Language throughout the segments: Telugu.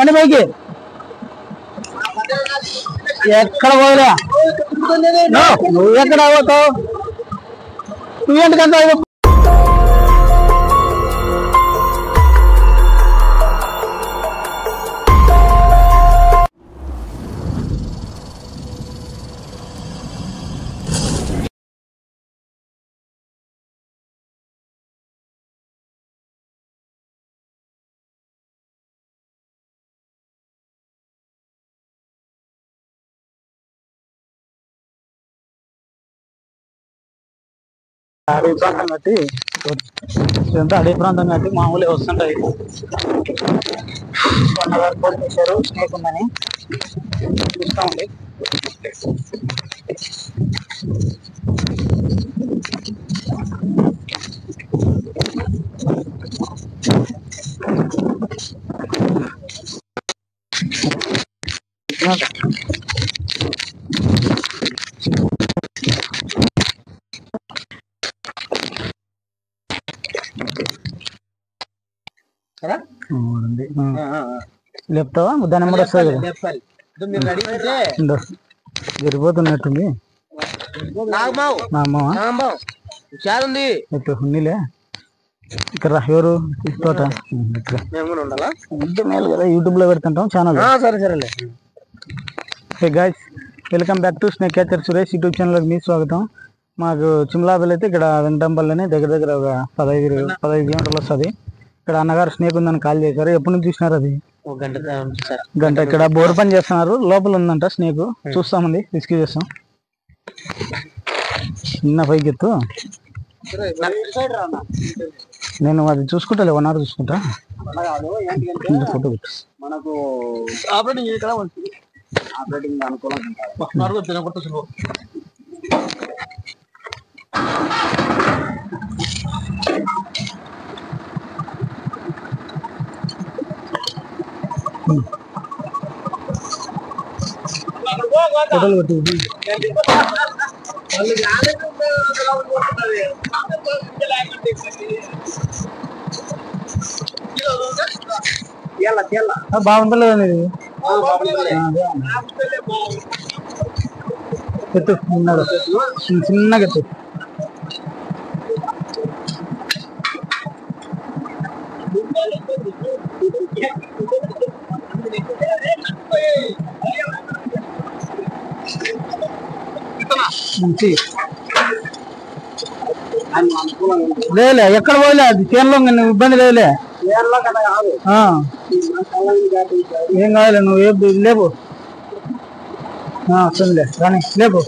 అని పైకి ఎక్కడ పోయా నువ్వు ఎక్కడ పోతావు నువ్వేంటికంత అడవి ప్రాంతం కట్టి ఇదంతా అడవి ప్రాంతం కట్టి మామూలుగా వస్తుంటాయి. కోడి చేశారు స్నేక్ ఉందని చూస్తా ఉంది. లేపుతావా దాని నెంబర్ వస్తుంది జరిపోతున్నట్టుంది. ఉన్నిలే ఇక్కడ ఎవరు తోట మేలు కదా యూట్యూబ్ లో పెడుతుంటాం ఛానల్. సరే సరేలే. Hey guys, welcome back to snake catcher Suresh YouTube ఛానల్కి మీ స్వాగతం. మాకు చిమ్లాపల్లి అయితే ఇక్కడ వెంకటంపల్లిని దగ్గర దగ్గర ఒక 15 కిలోమీటర్లు వస్తుంది. ఇక్కడ అన్నగారు స్నేక్ ఉందని కాల్ చేశారు. ఎప్పటి నుంచి చూసినారు? అది గంట. ఇక్కడ బోర్ పని చేస్తున్నారు. లోపల ఉందంట స్నేక్. చూస్తామండి, రెస్క్యూ చేస్తాం. చిన్న పైకి ఎత్తు. నేను అది చూసుకుంటా 1 hour చూసుకుంటా. ఫోటో మనకు ఆపరేటింగ్ ఇక్కడ ఆపరేటింగ్ అనుకూలంగా ఫోటోలు కొట్టి బాగుంటలేదు ఇది. ఎత్తు చిన్నగా ఎత్తు. లేలే ఎక్కడ పోలే, అది చేనులో ఇబ్బంది లేదులే. ఏం కాదులే, నువ్వు లేపు వస్తుందిలే కానీ లేపు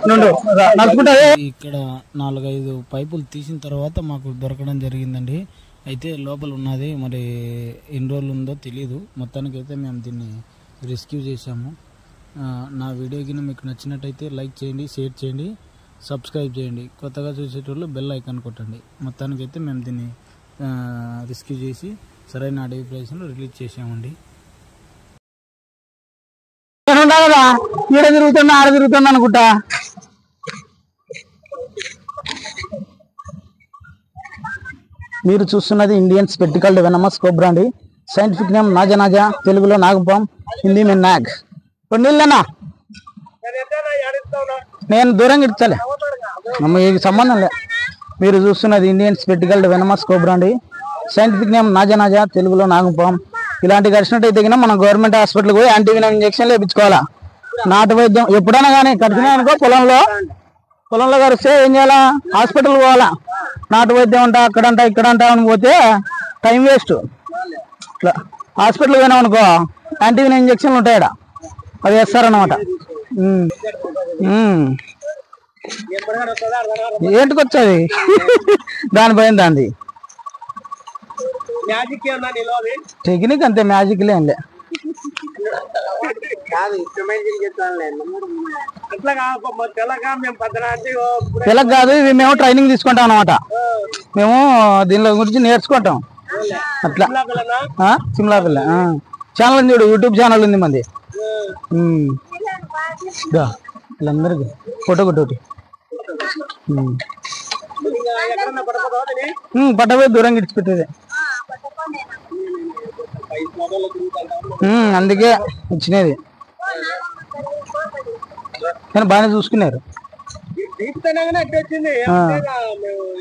నడుచుకుంటా. ఇక్కడ 4-5 పైపులు తీసిన తర్వాత మాకు దొరకడం జరిగిందండి. అయితే లోపల ఉన్నది, మరి ఎన్ని రోజులు ఉందో తెలియదు. మొత్తానికి అయితే మేము దీన్ని రెస్క్యూ చేసాము. నా వీడియో కింద మీకు నచ్చినట్టయితే లైక్ చేయండి, షేర్ చేయండి, సబ్స్క్రైబ్ చేయండి. కొత్తగా చూసేటోళ్ళు బెల్ ఐకాన్ కొట్టండి. మొత్తానికి అయితే మేము దీన్ని రెస్క్యూ చేసి సరైన అడవి ప్రదేశంలో రిలీజ్ చేసామండి. కదా ఈడ తిరుగుతున్నా ఆడ తిరుగుతున్నా అనుకుంటా. మీరు చూస్తున్నది ఇండియన్ స్పెక్టికల్డ్ వెనమస్ కోబ్రా అండి. సైంటిఫిక్ నేమ్ నాజా, తెలుగులో నాగపాం, హిందీ మే నాగ్. నీళ్ళనా నేను దూరంగా ఇడ్చాలే, మీకు సంబంధం లే. మీరు చూస్తున్నది ఇండియన్ స్పెక్టికల్డ్ వెనమస్ కోబ్రా అండి. సైంటిఫిక్ నేమ్ నాజా, తెలుగులో నాగపాం. ఇలాంటి కరిచినట్టయితే మనం గవర్నమెంట్ హాస్పిటల్కి పోయి యాంటీవినమ్ ఇంజెక్షన్ వేయించుకోవాలా. నాటు వైద్యం ఎప్పుడైనా కానీ కరిచినాయనుకో పొలంలో కరిస్తే ఏం చేయాలా? హాస్పిటల్ పోవాలా. నాటు వైద్యం అంట అక్కడంట ఇక్కడంట అని పోతే టైం వేస్ట్. ఇట్లా హాస్పిటల్ పోయినాం అనుకో యాంటీవినమ్ ఇంజెక్షన్లు ఉంటాయి, అది వేస్తారన్నమాట. ఏంటికొచ్చేది దానిపైన దాన్ని టెక్నిక్ అంతే, మ్యాజిక్ లేనిలే. తెలక కాదు, ఇవి మేము ట్రైనింగ్ తీసుకుంటాం అన్నమాట. మేము దీనిలో గురించి నేర్చుకుంటాం అట్లా. సిమ్లాపల్లి ఛానల్ ఉంది చూడు, యూట్యూబ్ ఛానల్ ఉంది మంది. వీళ్ళందరికి ఫోటో కొట్టి పట్టపోయి దూరంగా ఇడిచిపెట్టేది. అందుకే ఇచ్చినది కానీ బాగానే చూసుకున్నారు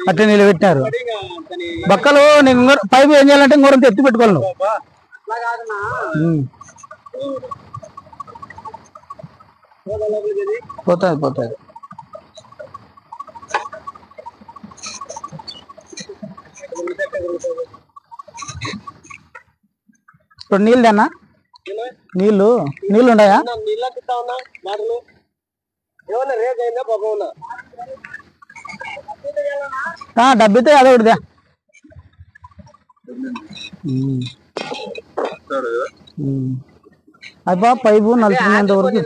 అట్టే నిలబెట్టినారు బక్కలు నేను పైపు ఏం చేయాలంటే ఇంకోరంత ఎత్తి పెట్టుకోవాలి పోతుంది పోతుంది ఇప్పుడు నీళ్ళేనా నీళ్ళు ఉన్నాయా డబ్బితే అదే ఒకటిదా అయిపో పైపు నలుచుకునేంత వరకు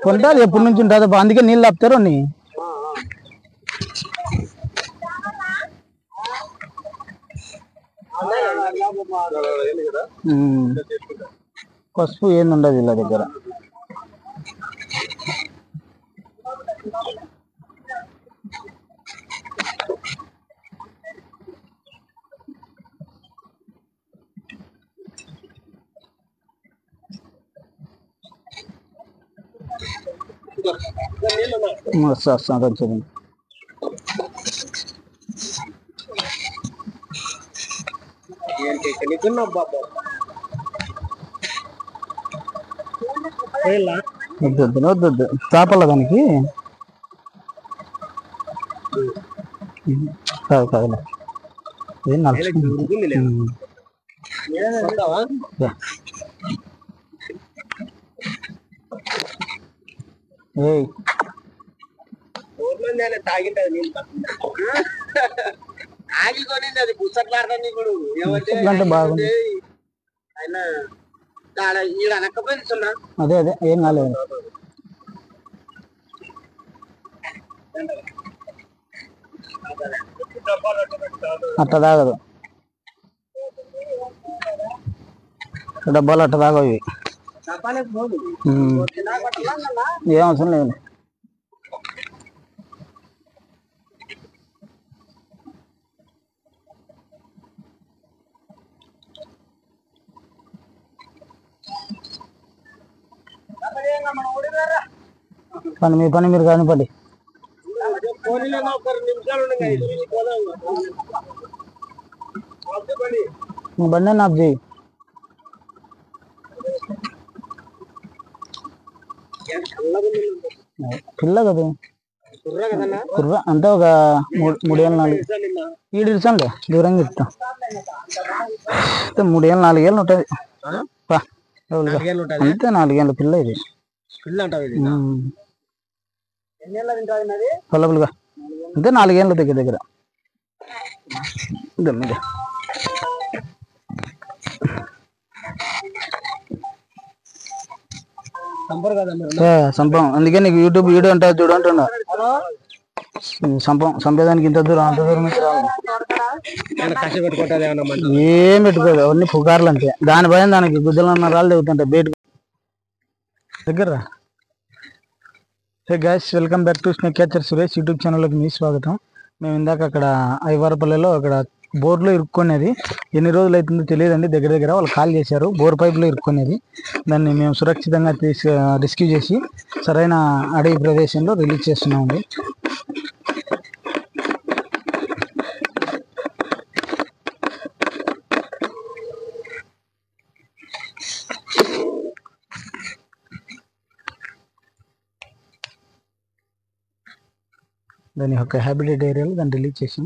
కొంటారు ఎప్పటి నుంచి ఉంటుంది అందుకే నీళ్ళు ఆపుతారు నీ పసుపు ఏంది ఉండదు ఇలా దగ్గర వస్తుంది వద్దు చేపల దానికి కాదు కాదులే ఏం నడుచుకుంది అంటే బాగుంది అదే అదే ఏం కాలేదు అట్ట తాగదు డబ్బాలు అట్ట తాగవు ఇవి ఏం అవసరం లేదు పని మీ పని మీరు కానిపండి బండి నాకు చేయి పిల్ల కదా కుర్ర అంటే ఒక 3 ఏళ్ళు 4 ఈడు ఇచ్చానులే దూరంగా ఇస్తా 3 ఏళ్ళు 4 ఏళ్ళు ఉంటుంది అంతే 4 ఏళ్ళ పిల్ల ఇది పొలపులుగా అంతే 4 ఏళ్ళ దగ్గర దగ్గర సంపం అందుకే నీకు యూట్యూబ్ వీడియో ఉంటుంది చూడు అంటున్నా సంపేదానికి ఇంత దూరం అంత దూరం ఏం పెట్టుకోదు అవన్నీ పుకార్లు అంతే దాని భయం దానికి గుద్దలు రాళ్ళు దిగుతుంటాయి బయట దగ్గర. Hey guys, welcome back to snake catcher Suresh YouTube ఛానల్లోకి మీ స్వాగతం. మేము ఇందాక అక్కడ ఐవారపల్లిలో అక్కడ బోర్లో ఇరుక్కునేది ఎన్ని రోజులు అవుతుందో తెలియదండి. దగ్గర దగ్గర వాళ్ళు కాల్ చేశారు బోర్ పైప్లో ఇరుక్కునేది. దాన్ని మేము సురక్షితంగా రెస్క్యూ చేసి సరైన అడవి ప్రదేశంలో రిలీజ్ చేస్తున్నామండి. దాని యొక్క హ్యాబిటేట్ ఏరియాలో దాన్ని రిలీజ్ చేసాం.